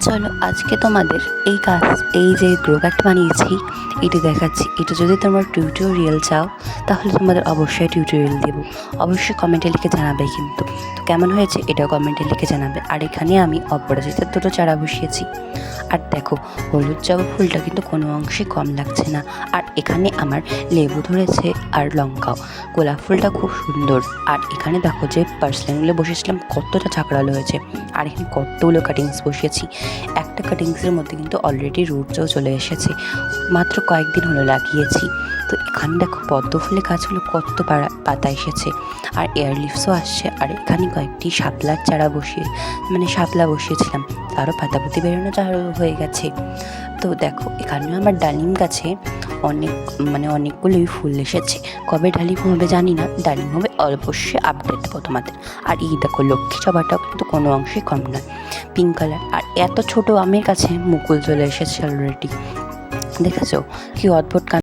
চলো আজকে তোমাদের এই যে গ্রো ব্যাগটা বানিয়েছি এটা দেখাচ্ছি। এটা যদি তোমরা টিউটোরিয়াল চাও তাহলে তোমাদের অবশ্যই টিউটোরিয়াল দেবো, অবশ্যই কমেন্টে লিখে জানাবে। কিন্তু তো কেমন হয়েছে এটাও কমেন্টে লিখে জানাবে। আর এখানে আমি অপরাজিতার দুটো চারা বসিয়েছি। আর দেখো হলুদ জবা ফুলটা কিন্তু কোনো অংশে কম লাগছে না। আর এখানে আমার লেবু ধরেছে আর লঙ্কাও। গোলাপ ফুলটা খুব সুন্দর। আর এখানে দেখো যে পার্সেলগুলো বসেছিলাম কতটা ঝাঁকড়ালো হয়েছে। আর এখানে কতগুলো কাটিংস বসিয়েছি। একটা কাটিংসের মধ্যে কিন্তু অলরেডি রুটসও চলে এসেছে, মাত্র কয়েকদিন হলো লাগিয়েছি। তো এখানে দেখো পদ্ম ফুলের গাছগুলো কত পাতা এসেছে আর এয়ার লিভসও আসছে। আর এখানে কয়েকটি শাপলার চারা শাপলা বসিয়েছিলাম, তারও পাতাপতি বেরোনো চারু হয়ে গেছে। তো দেখো এখানেও আমার ডালিম গাছে অনেকগুলোই ফুল এসেছে। কবে ডালিম হবে জানি না, ডালিম হবে অবশ্যই আপডেট দেবো তোমাদের। আর এই দেখো লক্ষ্মী জবাটাও কিন্তু কোনো অংশে কম নয়, পিঙ্ক কালার। আর এত ছোট আমের কাছে মুকুল চলে এসেছে অলরেডি, দেখেছো কি অদ্ভুত।